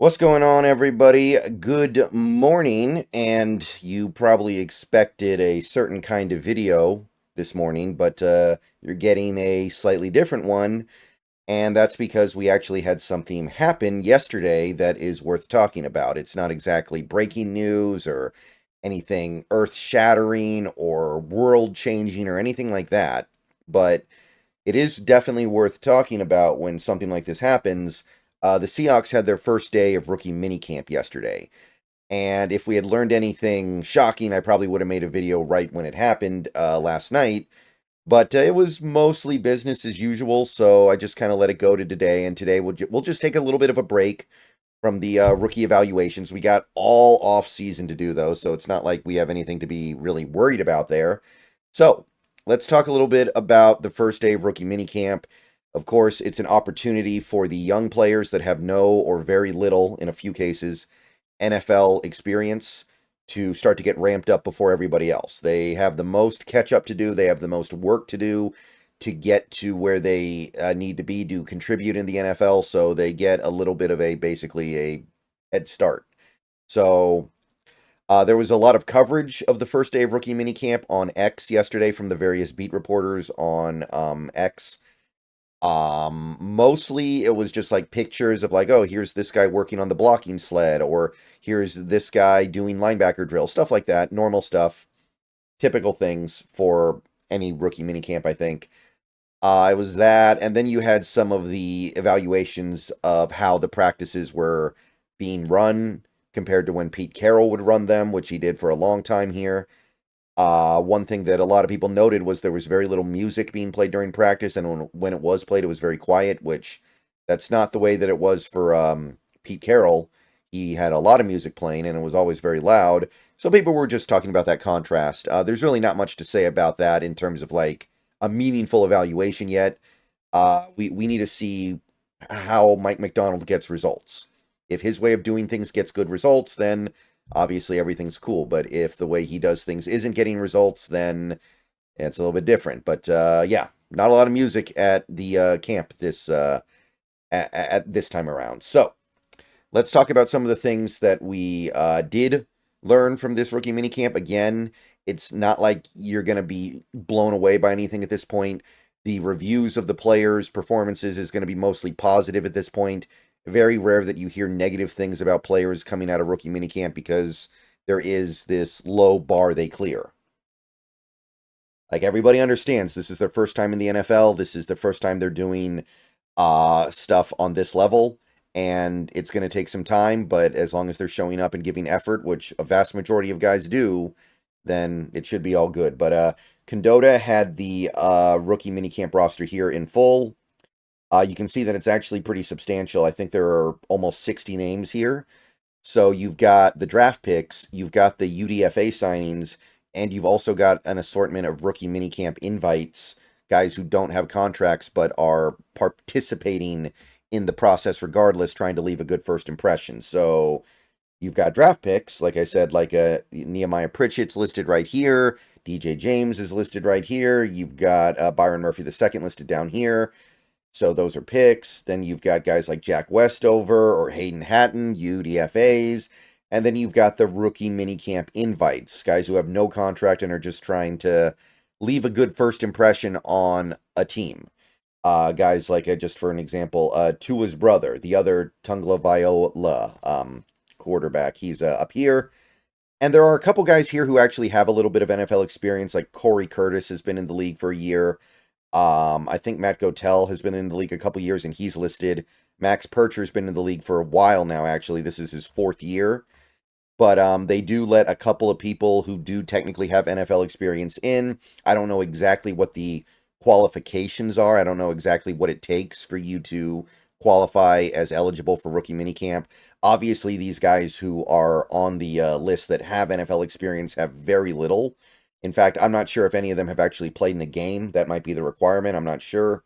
What's going on, everybody? Good morning, and you probably expected a certain kind of video this morning, but you're getting a slightly different one, and that's because we actually had something happen yesterday that is worth talking about. It's not exactly breaking news or anything earth-shattering or world-changing or anything like that, but it is definitely worth talking about when something like this happens. The Seahawks had their first day of rookie minicamp yesterday. And if we had learned anything shocking, I probably would have made a video right when it happened last night. But it was mostly business as usual, so I just kind of let it go to today. And today we'll just take a little bit of a break from the rookie evaluations. We got all off season to do those, so it's not like we have anything to be really worried about there. So let's talk a little bit about the first day of rookie minicamp. Of course, it's an opportunity for the young players that have no or very little, in a few cases, NFL experience to start to get ramped up before everybody else. They have the most catch up to do, they have the most work to do to get to where they need to be to contribute in the NFL, so they get a little bit of basically a head start. So there was a lot of coverage of the first day of rookie minicamp on X yesterday from the various beat reporters on X. Mostly it was just like pictures of like, oh, here's this guy working on the blocking sled, or here's this guy doing linebacker drill, stuff like that, normal stuff, typical things for any rookie minicamp, I think. It was that, and then you had some of the evaluations of how the practices were being run compared to when Pete Carroll would run them, which he did for a long time here. One thing that a lot of people noted was there was very little music being played during practice, and when it was played, it was very quiet, which that's not the way that it was for Pete Carroll. He had a lot of music playing, and it was always very loud. So people were just talking about that contrast. There's really not much to say about that in terms of like a meaningful evaluation yet. We need to see how Mike Macdonald gets results. If his way of doing things gets good results, then obviously everything's cool. But if the way he does things isn't getting results, then it's a little bit different. But yeah, not a lot of music at the camp at this time around. So let's talk about some of the things that we did learn from this rookie minicamp. Again, it's not like you're going to be blown away by anything at this point. The reviews of the players' performances is going to be mostly positive at this point. Very rare that you hear negative things about players coming out of rookie minicamp because there is this low bar they clear. Like, everybody understands this is their first time in the NFL. This is the first time they're doing stuff on this level, and it's going to take some time, but as long as they're showing up and giving effort, which a vast majority of guys do, then it should be all good. But Condota had the rookie minicamp roster here in full. You can see that it's actually pretty substantial. I think there are almost 60 names here. So you've got the draft picks, you've got the UDFA signings, and you've also got an assortment of rookie minicamp invites, guys who don't have contracts but are participating in the process regardless, trying to leave a good first impression. So you've got draft picks, like I said, like Nehemiah Pritchett's listed right here. DJ James is listed right here. You've got Byron Murphy II listed down here. So those are picks. Then you've got guys like Jack Westover or Hayden Hatton, UDFAs. And then you've got the rookie minicamp invites, guys who have no contract and are just trying to leave a good first impression on a team. Guys like, just for an example, Tua's brother, the other Tungla Viola quarterback. He's up here. And there are a couple guys here who actually have a little bit of NFL experience, like Corey Curtis has been in the league for a year. I think Matt Gotel has been in the league a couple years, and he's listed. Max Percher's been in the league for a while now, actually. This is his 4th year. But they do let a couple of people who do technically have NFL experience in. I don't know exactly what the qualifications are. I don't know exactly what it takes for you to qualify as eligible for rookie minicamp. Obviously, these guys who are on the list that have NFL experience have very little. In fact, I'm not sure if any of them have actually played in a game. That might be the requirement. I'm not sure.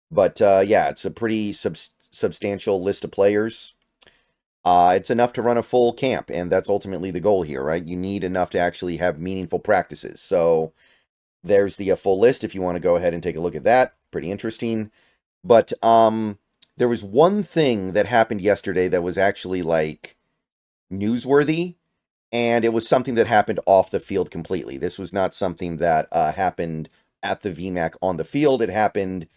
But yeah, it's a pretty substantial list of players. It's enough to run a full camp, and that's ultimately the goal here, right? You need enough to actually have meaningful practices. So there's the full list if you want to go ahead and take a look at that. Pretty interesting. But there was one thing that happened yesterday that was actually like newsworthy, and it was something that happened off the field completely. This was not something that happened at the VMAC on the field. It happened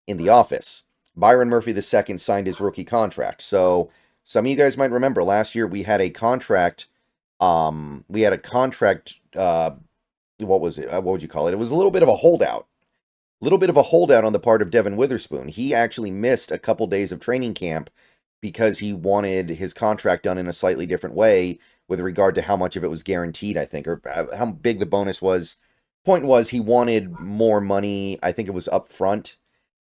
in the office. Byron Murphy II signed his rookie contract. So some of you guys might remember last year we had a contract. We had a contract. What was it? What would you call it? It was a little bit of a holdout. A little bit of a holdout on the part of Devin Witherspoon. He actually missed a couple days of training camp because he wanted his contract done in a slightly different way with regard to how much of it was guaranteed, I think, or how big the bonus was. Point was, he wanted more money. I think it was up front.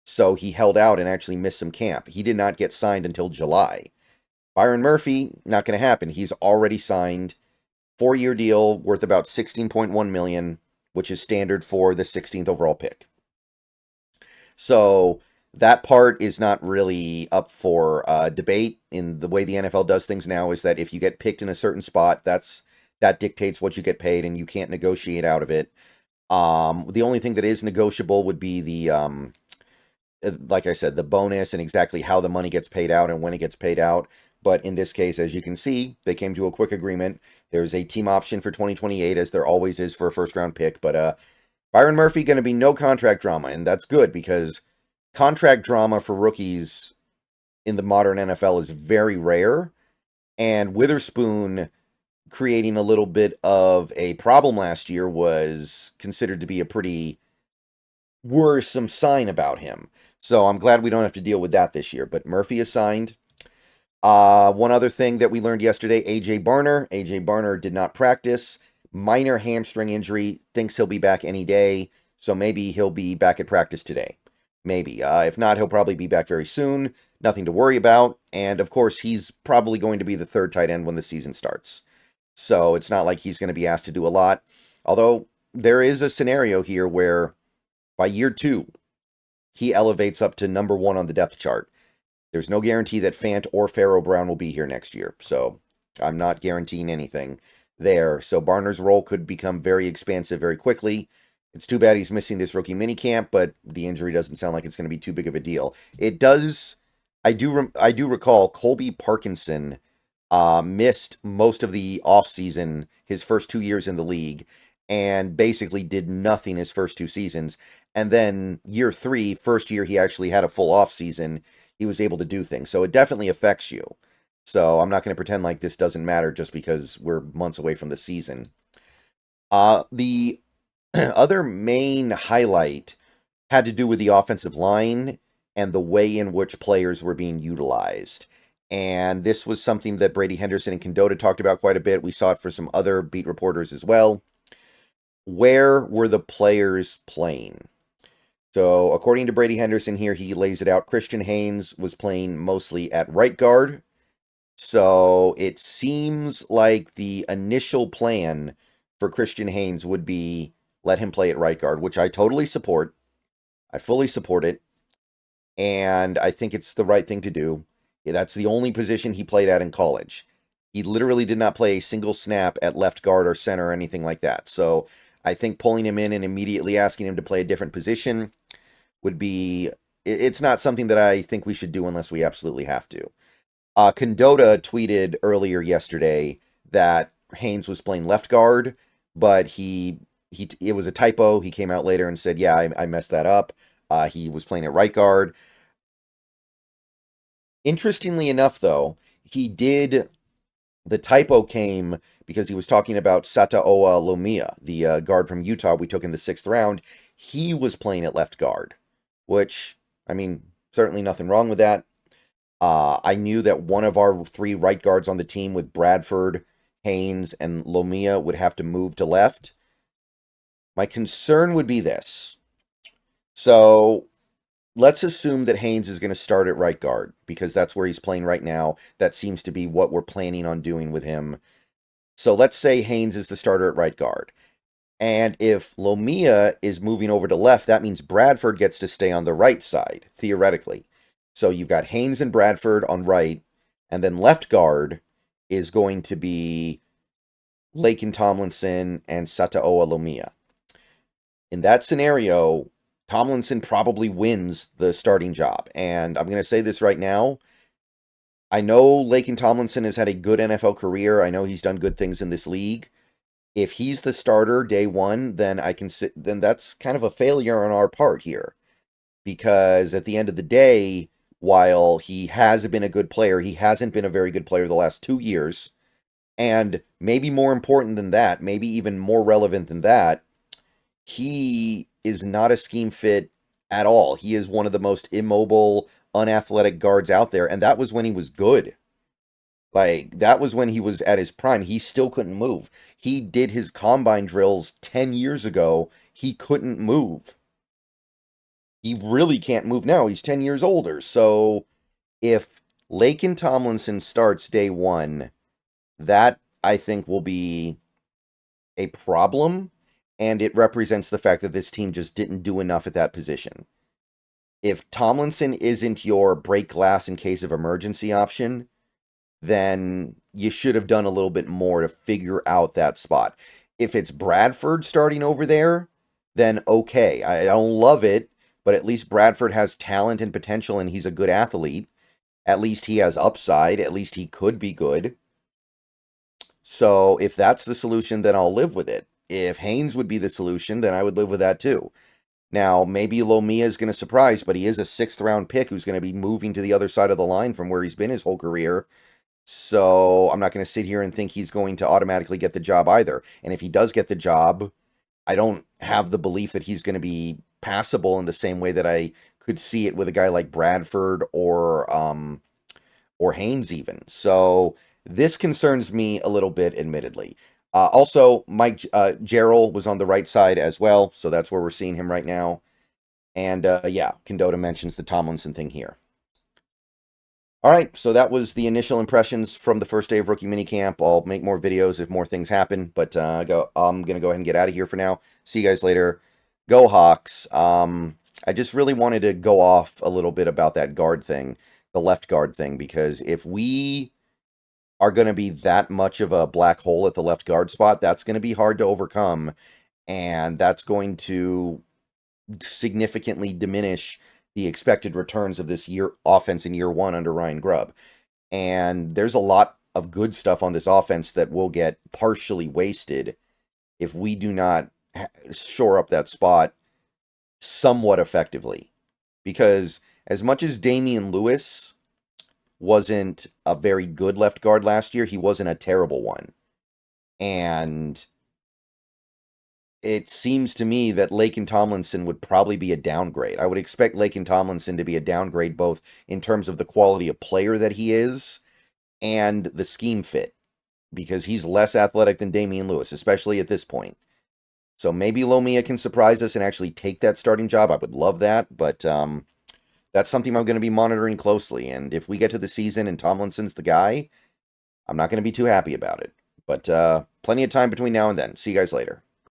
So he held out and actually missed some camp. He did not get signed until July. Byron Murphy, not going to happen. He's already signed. 4-year deal worth about $16.1 million, which is standard for the 16th overall pick. So that part is not really up for debate. In the way the NFL does things now is that if you get picked in a certain spot, that dictates what you get paid, and you can't negotiate out of it. The only thing that is negotiable would be the like I said, the bonus and exactly how the money gets paid out and when it gets paid out. But in this case, as you can see, they came to a quick agreement. There's a team option for 2028, as there always is for a first-round pick. But Byron Murphy going to be no contract drama, and that's good because contract drama for rookies in the modern NFL is very rare. And Witherspoon creating a little bit of a problem last year was considered to be a pretty worrisome sign about him. So I'm glad we don't have to deal with that this year. But Murphy is signed. One other thing that we learned yesterday, A.J. Barner. A.J. Barner did not practice. Minor hamstring injury. Thinks he'll be back any day. So maybe he'll be back at practice today. Maybe. If not, he'll probably be back very soon. Nothing to worry about. And, of course, he's probably going to be the third tight end when the season starts. So it's not like he's going to be asked to do a lot. Although there is a scenario here where by year 2, he elevates up to number 1 on the depth chart. There's no guarantee that Fant or Pharaoh Brown will be here next year. So I'm not guaranteeing anything there. So Barner's role could become very expansive very quickly. It's too bad he's missing this rookie minicamp, but the injury doesn't sound like it's going to be too big of a deal. It does. I do recall Colby Parkinson missed most of the offseason his first 2 years in the league and basically did nothing his first 2 seasons. And then year 3, first year he actually had a full offseason, he was able to do things. So it definitely affects you. So I'm not going to pretend like this doesn't matter just because we're months away from the season. The other main highlight had to do with the offensive line and the way in which players were being utilized. And this was something that Brady Henderson and Condota talked about quite a bit. We saw it for some other beat reporters as well. Where were the players playing? So according to Brady Henderson here, he lays it out. Christian Haynes was playing mostly at right guard. So it seems like the initial plan for Christian Haynes would be let him play at right guard, which I totally support. I fully support it. And I think it's the right thing to do. That's the only position he played at in college. He literally did not play a single snap at left guard or center or anything like that. So I think pulling him in and immediately asking him to play a different position would be... It's not something that I think we should do unless we absolutely have to. Condota tweeted earlier yesterday that Haynes was playing left guard, but it was a typo. He came out later and said, yeah, I messed that up. He was playing at right guard. Interestingly enough, though, the typo came because he was talking about Sataoa Lomia, the guard from Utah we took in the 6th round. He was playing at left guard, which, I mean, certainly nothing wrong with that. I knew that one of our 3 right guards on the team with Bradford, Haynes, and Lomia would have to move to left. My concern would be this. So let's assume that Haynes is going to start at right guard because that's where he's playing right now. That seems to be what we're planning on doing with him. So let's say Haynes is the starter at right guard. And if Lomia is moving over to left, that means Bradford gets to stay on the right side, theoretically. So you've got Haynes and Bradford on right, and then left guard is going to be Laken Tomlinson and Sataoa Lomia. In that scenario, Tomlinson probably wins the starting job. And I'm going to say this right now. I know Laken Tomlinson has had a good NFL career. I know he's done good things in this league. If he's the starter day one, then then that's kind of a failure on our part here. Because at the end of the day, while he has been a good player, he hasn't been a very good player the last 2 years. And maybe more important than that, maybe even more relevant than that, he is not a scheme fit at all. He is one of the most immobile, unathletic guards out there, and that was when he was good. Like, that was when he was at his prime. He still couldn't move. He did his combine drills 10 years ago. He couldn't move. He really can't move now. He's 10 years older. So if Laken Tomlinson starts day one, that I think will be a problem. And it represents the fact that this team just didn't do enough at that position. If Tomlinson isn't your break glass in case of emergency option, then you should have done a little bit more to figure out that spot. If it's Bradford starting over there, then okay. I don't love it, but at least Bradford has talent and potential and he's a good athlete. At least he has upside. At least he could be good. So if that's the solution, then I'll live with it. If Haynes would be the solution, then I would live with that too. Now, maybe Lomia is going to surprise, but he is a 6th round pick who's going to be moving to the other side of the line from where he's been his whole career. So I'm not going to sit here and think he's going to automatically get the job either. And if he does get the job, I don't have the belief that he's going to be passable in the same way that I could see it with a guy like Bradford or Haynes even. So this concerns me a little bit, admittedly. Also, Mike Gerald was on the right side as well, so that's where we're seeing him right now. And yeah, Condota mentions the Tomlinson thing here. All right, so that was the initial impressions from the first day of rookie minicamp. I'll make more videos if more things happen, but I'm going to go ahead and get out of here for now. See you guys later. Go Hawks. I just really wanted to go off a little bit about that guard thing, the left guard thing, because if we are going to be that much of a black hole at the left guard spot, that's going to be hard to overcome, and that's going to significantly diminish the expected returns of this year offense in year one under Ryan Grubb. And there's a lot of good stuff on this offense that will get partially wasted if we do not shore up that spot somewhat effectively. Because as much as Damian Lewis wasn't a very good left guard last year, he wasn't a terrible one. And it seems to me that Laken Tomlinson would probably be a downgrade. I would expect Laken Tomlinson to be a downgrade both in terms of the quality of player that he is and the scheme fit, because he's less athletic than Damian Lewis, especially at this point. So maybe Lomia can surprise us and actually take that starting job. I would love that, but that's something I'm going to be monitoring closely. And if we get to the season and Tomlinson's the guy, I'm not going to be too happy about it. But plenty of time between now and then. See you guys later.